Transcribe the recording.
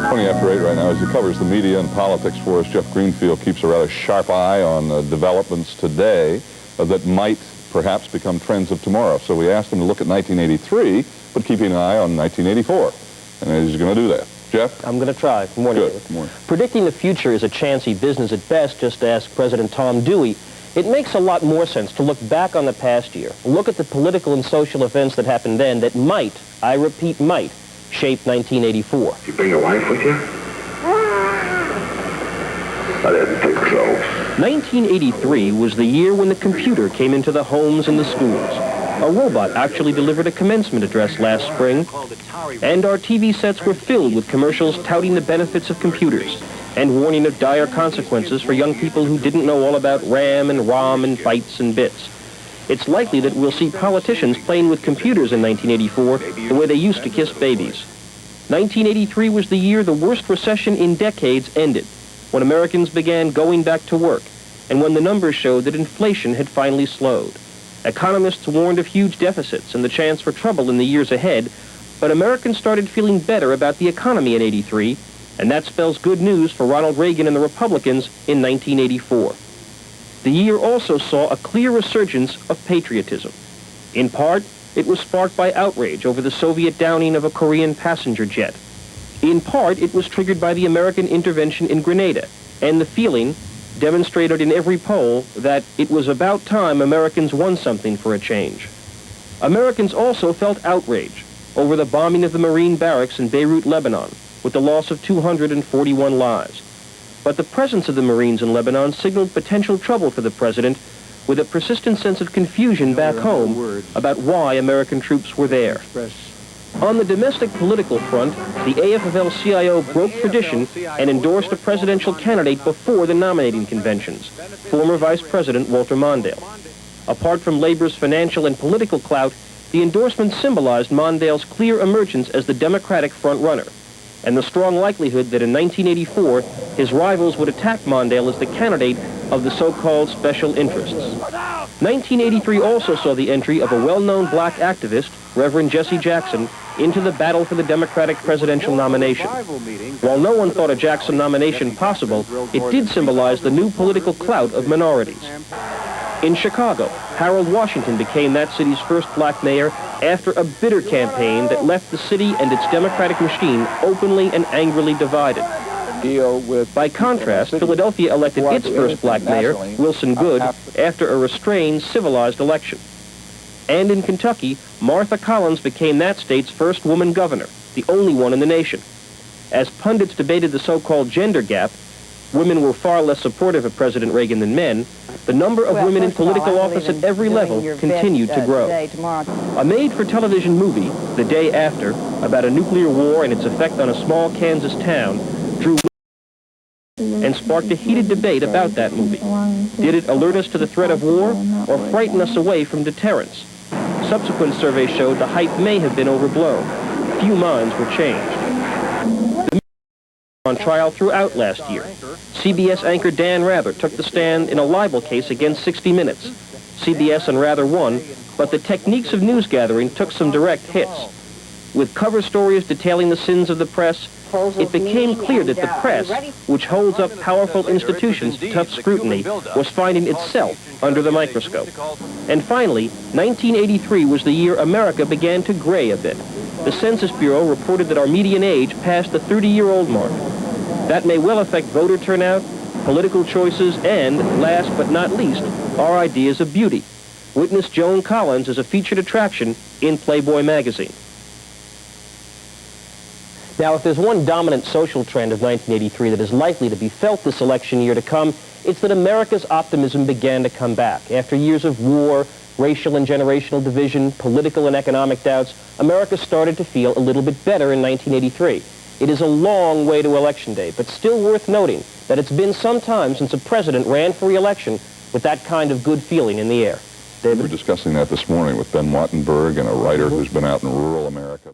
20 after 8 right now. As he covers the media and politics for us, Jeff Greenfield keeps a rather sharp eye on developments today that might perhaps become trends of tomorrow. So we asked him to look at 1983, but keeping an eye on 1984. And he's going to do that. Jeff? I'm going to try. Good morning. Good. Good morning. Predicting the future is a chancy business at best, just to ask President Tom Dewey. It makes a lot more sense to look back on the past year, look at the political and social events that happened then that might, I repeat might, shape 1984. Did you bring your wife with you? I didn't think so. 1983 was the year when the computer came into the homes and the schools. A robot actually delivered a commencement address last spring, and our TV sets were filled with commercials touting the benefits of computers and warning of dire consequences for young people who didn't know all about RAM and ROM and bytes and bits. It's likely that we'll see politicians playing with computers in 1984 the way they used to kiss babies. 1983 was the year the worst recession in decades ended, when Americans began going back to work, and when the numbers showed that inflation had finally slowed. Economists warned of huge deficits and the chance for trouble in the years ahead, but Americans started feeling better about the economy in '83, and that spells good news for Ronald Reagan and the Republicans in 1984. The year also saw a clear resurgence of patriotism. In part, it was sparked by outrage over the Soviet downing of a Korean passenger jet. In part, it was triggered by the American intervention in Grenada and the feeling, demonstrated in every poll, that it was about time Americans won something for a change. Americans also felt outrage over the bombing of the Marine barracks in Beirut, Lebanon, with the loss of 241 lives. But the presence of the Marines in Lebanon signaled potential trouble for the president, with a persistent sense of confusion back home about why American troops were there. On the domestic political front, the AFL-CIO broke tradition and endorsed a presidential candidate before the nominating conventions, former Vice President Walter Mondale. Apart from Labor's financial and political clout, the endorsement symbolized Mondale's clear emergence as the Democratic front-runner, and the strong likelihood that in 1984, his rivals would attack Mondale as the candidate of the so-called special interests. 1983 also saw the entry of a well-known black activist, Reverend Jesse Jackson, into the battle for the Democratic presidential nomination. While no one thought a Jackson nomination possible, it did symbolize the new political clout of minorities. In Chicago, Harold Washington became that city's first black mayor after a bitter campaign that left the city and its Democratic machine openly and angrily divided. By contrast, Philadelphia elected its first black mayor, Wilson Goode, after a restrained, civilized election. And in Kentucky, Martha Collins became that state's first woman governor, the only one in the nation. As pundits debated the so-called gender gap, women were far less supportive of President Reagan than men, the number of women in political office at every level continued to grow. A made-for-television movie, The Day After, about a nuclear war and its effect on a small Kansas town, drew and sparked a heated debate about that movie. Did it alert us to the threat of war or frighten us away from deterrence? Subsequent surveys showed the hype may have been overblown. Few minds were changed. The on trial throughout last year. CBS anchor Dan Rather took the stand in a libel case against 60 Minutes. CBS and Rather won, but the techniques of news gathering took some direct hits. With cover stories detailing the sins of the press, it became clear that the press, which holds up powerful institutions to tough scrutiny, was finding itself under the microscope. And finally, 1983 was the year America began to gray a bit. The Census Bureau reported that our median age passed the 30-year-old mark. That may well affect voter turnout, political choices, and, last but not least, our ideas of beauty. Witness Joan Collins as a featured attraction in Playboy magazine. Now, if there's one dominant social trend of 1983 that is likely to be felt this election year to come, it's that America's optimism began to come back. After years of war, racial and generational division, political and economic doubts, America started to feel a little bit better in 1983. It is a long way to Election Day, but still worth noting that it's been some time since a president ran for re-election with that kind of good feeling in the air. David? We were discussing that this morning with Ben Wattenberg and a writer who's been out in rural America.